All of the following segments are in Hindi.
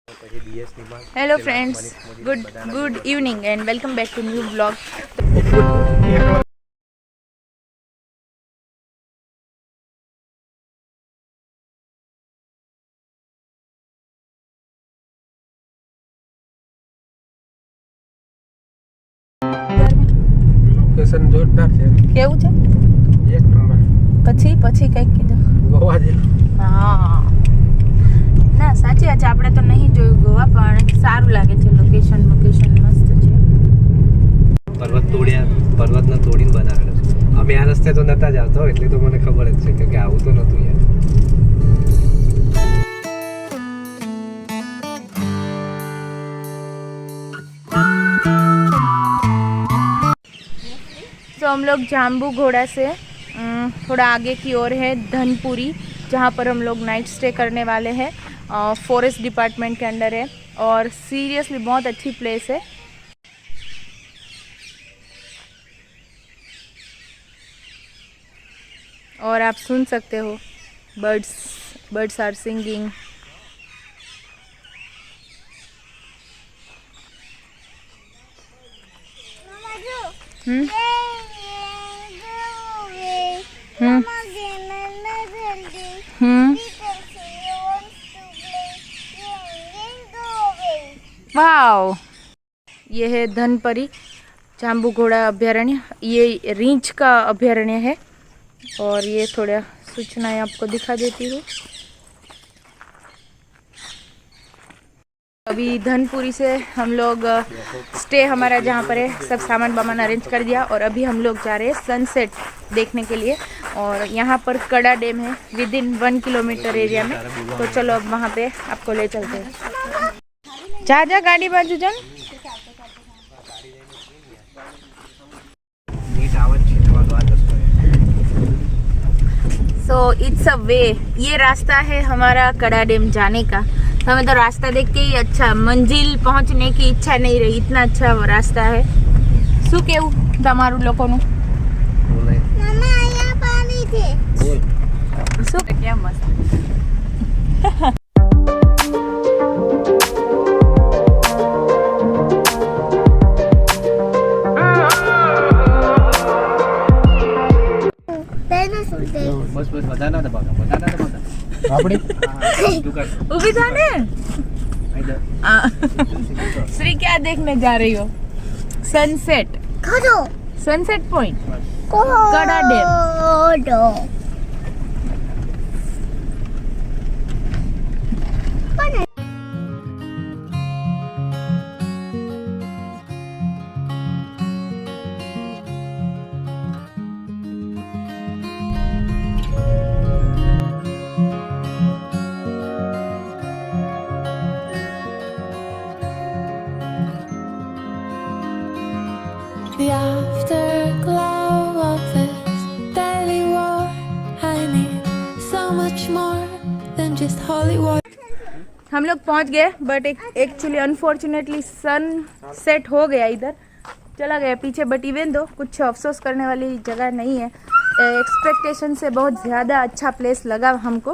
Hello friends, good evening and welcome back to new vlog. Location જોરદાર છે. કેવું છે? એક નંબર. પછી કઈક કીધું ગોવા જેવું. હા ના સાચી વાત છે, આપણે તો નહીં જોયું ગોવા, પણ સારું લાગે છે. લોકેશન મસ્ત છે. પર્વતને તોડીને બનાવેલો છે. અમે આ રસ્તે તો નતા જ આવતા, એટલે તો મને ખબર જ છે કે આવું તો નતું યાર. तो हम लोग जाम्बू घोड़ा से थोड़ा आगे की ओर है धनपुरी, जहाँ पर हम लोग नाइट स्टे करने वाले हैं. फॉरेस्ट डिपार्टमेंट के अंडर है और सीरियसली बहुत अच्छी प्लेस है. और आप सुन सकते हो बर्ड्स आर सिंगिंग. वाओ, ये है धनपुरी जाम्बू घोड़ा अभ्यारण्य. ये रींछ का अभ्यारण्य है और ये थोड़ा सूचनाएं आपको दिखा देती हूँ. अभी धनपुरी से हम लोग स्टे हमारा जहाँ पर है सब सामान वामान अरेंज कर दिया और अभी हम लोग जा रहे हैं सनसेट देखने के लिए. और यहाँ पर कड़ा डैम है विद इन 1 किलोमीटर एरिया में. तो चलो अब वहाँ पे आपको ले चलते हैं. जा गाड़ी बाजू जान. सो इट्स अ वे. ये रास्ता है हमारा कड़ा डैम जाने का. तो हमें तो रास्ता देख के ही अच्छा, मंजिल पहुंचने की इच्छा नहीं रही, इतना अच्छा वो रास्ता है. શું કેવું તમારું લોકોનું? મમ્મા અહીંયા પાણી છે. શું કેમ મસ્ત. બસ બધા ના દબાવતા. આપણી ઊભી થા ને. श्री क्या देखने जा रही हो? सनसेट. ખરો सनसेट पॉइंट કોડો કડા dam. The afterglow of this daily war. I need so much more than just holy water. हम लोग पहुंच गए, but actually unfortunately sunset हो गया, इधर चला गया पीछे. बट इवन दो कुछ अफसोस करने वाली जगह नहीं है. एक्सपेक्टेशन से बहुत ज़्यादा अच्छा प्लेस लगा हमको.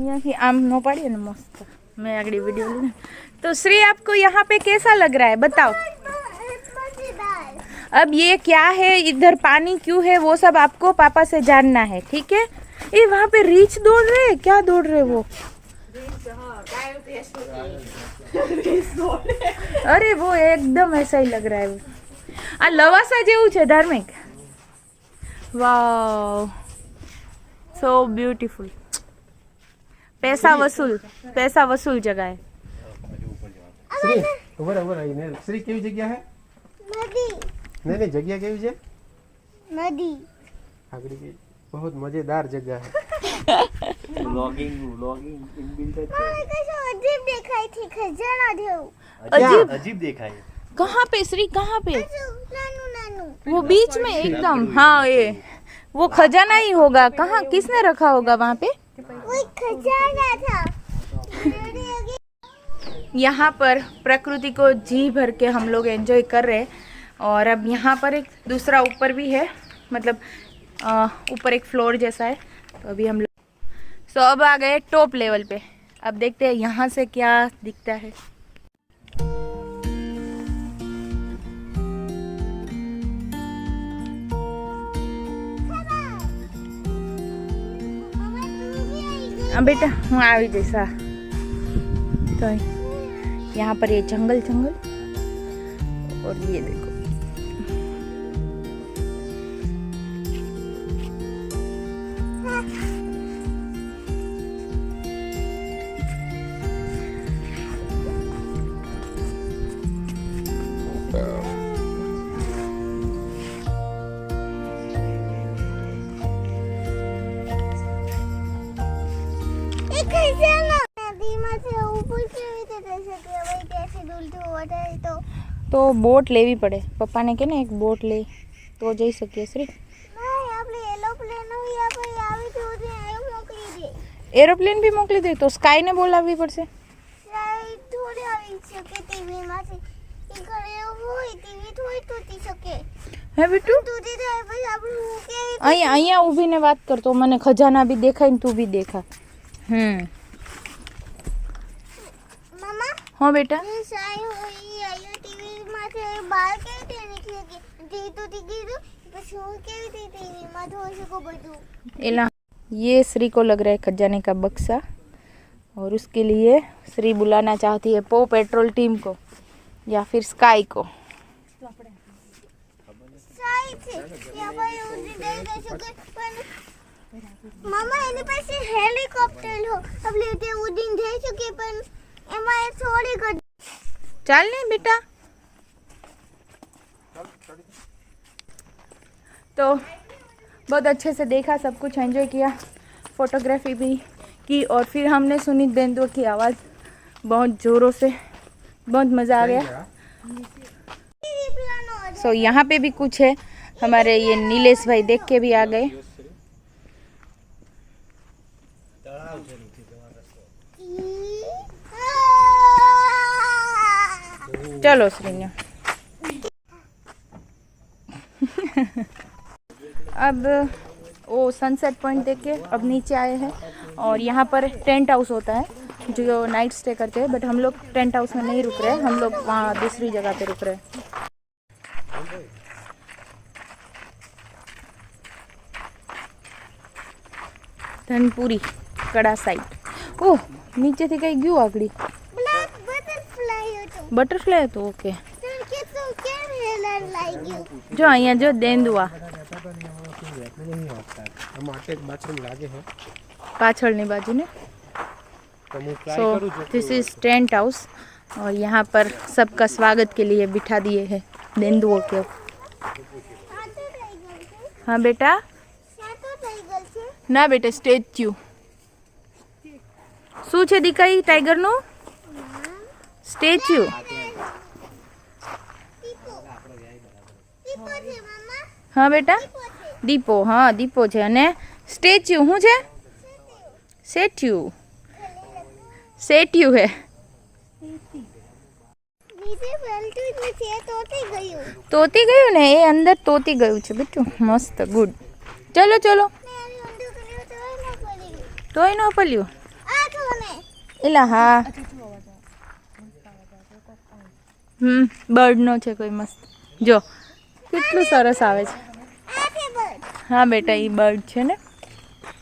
यहाँ की आम नो पड़ी ना मस्त. मैं अगली वीडियो लूँ. तो श्री आपको यहाँ पे कैसा लग रहा है बताओ. अब ये क्या है, इधर पानी क्यों है, वो सब आपको पापा से जानना है, ठीक है. ये वहाँ पे रीछ दौड़ रहे हैं. क्या दौड़ रहे वो? अरे वो एकदम ऐसा ही लग रहा है. आ लवासा जेवू छे धार्मिक. वाव, सो ब्यूटीफुल. पैसा वसूल जगह है. શ્રી ઉભર આવીને શ્રી કેવી જગ્યા છે? નદી નહીં જગ્યા કેવી છે? નદી આગળ की बहुत मजेदार जगह है. વ્લોગિંગ ઇનબિલ્ટ જ છે. કશું અજીબ દેખાય છે. ખજાના જેવું અજીબ અજીબ દેખાય. कहाँ पे श्री, कहाँ पे? नानू नानू वो बीच में एकदम, हाँ ये वो खजाना ही होगा। कहाँ, किसने रखा होगा वहाँ पे? वो खजाना था। यहाँ पर प्रकृति को जी भर के हम लोग एंजॉय कर रहे हैं। और अब यहाँ पर एक दूसरा ऊपर भी है, मतलब ऊपर एक फ्लोर जैसा है। तो अभी हम लोग अब आ गए टॉप लेवल पे। अब देखते हैं यहाँ से क्या दिखता है। बेटा હું આવી જઈશ। तो यहाँ पर ये जंगल और ये देखो तो बोट लेवी पड़े। पप्पा ने के ने एक बोट ले तो जई सके श्री। एरोप्लेन भी मोकली दे तो स्काई ने बोलावी पड़से। હે બેટુ અહીંયા ઊભીને વાત કરતો મને ખજાના બી દેખાય ને તું બી દેખા। मामा हाँ बेटा ये साई हुई आयो टीवी में से बाहर के निकलेगी दी तो दिखी तो बस हो के भी टीवी में तो उसको बदू एला। ये श्री को लग रहा है खजाने का बक्सा और उसके लिए श्री बुलाना चाहती है पो पेट्रोल टीम को या फिर स्काई को। मामा एनी पास हेलिकॉप्टर हो अब लेते उड़ीन जई सके पण एमा थोड़ी गड चल नहीं बेटा। तो बहुत अच्छे से देखा, सब कुछ एंजॉय किया, फोटोग्राफी भी की और फिर हमने सुनी तेंदुआ की आवाज़ बहुत ज़ोरों से, बहुत मज़ा आ गया। सो यहाँ पे भी कुछ है, हमारे ये नीलेश भाई देख के भी आ गए। चलो श्रीन्या अब वो सनसेट पॉइंट देख के अब नीचे आए हैं और यहाँ पर टेंट हाउस होता है जो नाइट स्टे करते हैं, बट हम लोग टेंट हाउस में नहीं रुक रहे, हम लोग वहाँ दूसरी जगह पे रुक रहे हैं। धनपुरी कड़ा साइड। ओह नीचे थी कहीं गયું આગળ બટરફ્લાય હતો। ઓકે જો અહીંયા જો તેંદુઆ પાછળની બાજુ ને। So this is tent house और यहाँ पर सबका स्वागत के लिए बिठा दिए हैं तेंदुओं के। हाँ बेटा ना बेटा स्टेच्यू શું છે દીકાઈ ટાઈગરનું સ્ટેચ્યુ। हाँ बेटा દીપો, हाँ દીપો છે અને સ્ટેચ્યુ શું છે? સેટ્યુ, સેટ્યુ है। તોતી ગયું ને એ અંદર તોતી ગયું છે બેટું, મસ્ત ગુડ। ચલો ચલો તોય ન પલ્યું એલા હા બર્ડ નો છે કોઈ મસ્ત જો કેટલું સરસ આવે છે। हाँ बेटा ये बर्ड છે ને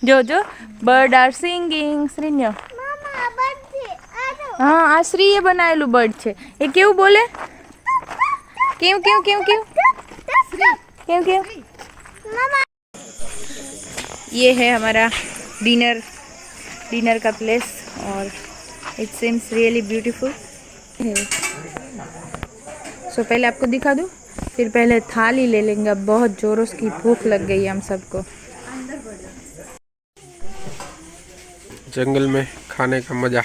જો જો બર્ડ આર સિંગિંગ શ્રીન્ય। हाँ आ श्रीए बनाएलू बर्ड છે એ કેવું બોલે કેવું કેવું કેવું કેવું કેવું કેવું। ये है हमारा डिनर का प्लेस और इट सीम्स रियली ब्यूटीफुल। सो पहले आपको दिखा दूँ, फिर पहले थाली ले लेंगे, अब बहुत जोरों की भूख लग गई है हम सबको। जंगल में खाने का मजा।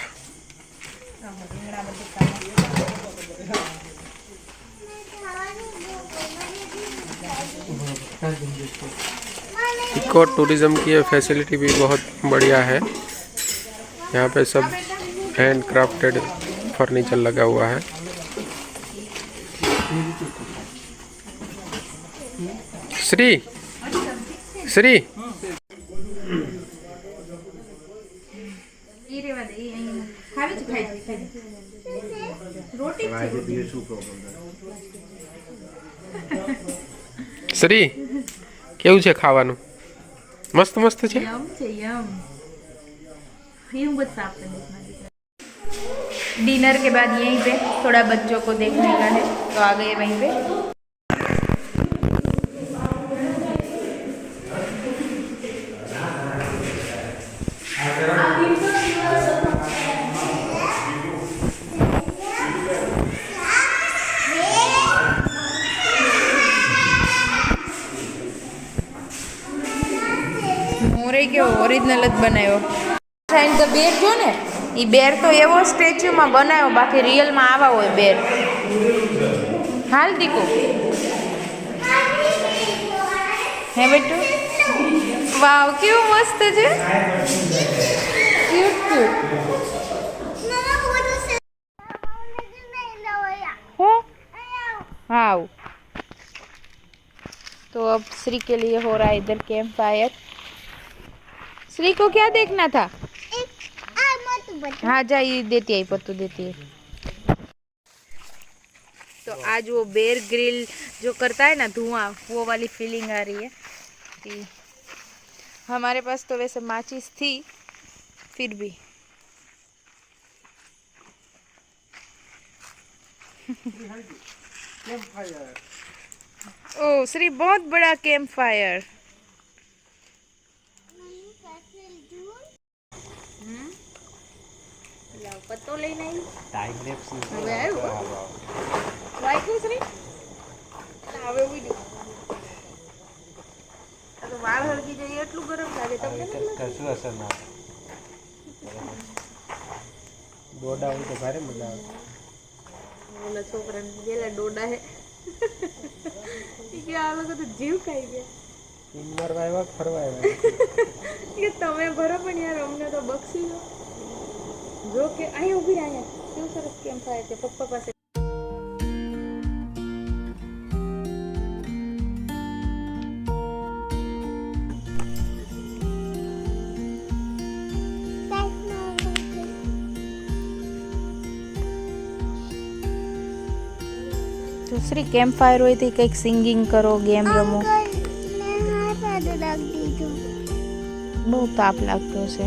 इको टूरिज्म की ये फैसिलिटी भी बहुत बढ़िया है। यहाँ पे सब हैंड क्राफ्टेड फर्नीचर लगा हुआ है। श्री श्री શ્રી કેવું છે ખાવાનું? મસ્ત મસ્ત છે। डिनर के बाद यहीं पे थोड़ा बच्चों को देखने का है तो आ गए वहीं पे। મોરે કે ઓરિજિનલ જ બનાવ્યો સાઈન તો બેર જો ને એ બેર તો એવો સ્ટેચ્યુમાં બનાવ્યો બાકી રિયલમાં આવા હોય બેર। હાલ દીકો હે બેટુ વાવ કેવું મસ્ત છે ક્યુટ ક્યુટ मम्मा फोटो से नहीं लाया हो हाँ। तो अब श्री के लिए हो रहा है इधर कैंप फायर। श्री को क्या देखना था? एक आ मत बता हाँ जा ये देती है पत्तू देती है। तो आज वो बेर ग्रिल जो करता है ना धुआं वो वाली फीलिंग आ रही है कि हमारे पास तो वैसे माचिस थी फिर भी ओ श्री बहुत बड़ा कैंप फायर। पत्तो लेना ही टाइम लेप्स હવે આવ્યું વાઈકું શ્રી હવે ઉડી આ તો વાળ હળગી જાય એટલું ગરમ લાગે તમને નથી લાગતું? કશું અસર ના દોડા હોય તો ભારે મજા આવે। ઓલા છોકરાને ગેલા ડોડા હે કે આ લોકો તો જીવ ખાઈ ગયા ઇન્દોરમાં આવ્યા ફરવા આવ્યા। કે તમે ભરો પણ યાર અમને તો બક્ષી દો જો કે અહીં ઊભી રહ્યા કેવું સરસ કેમ થાય છે પપ્પા પાસે। तो श्री कैंप फायर हुई थी कई सिंगिंग करो गेम रमो अंकल ने हाथ आधे रख दी तो बहुत ताप लागतो છે।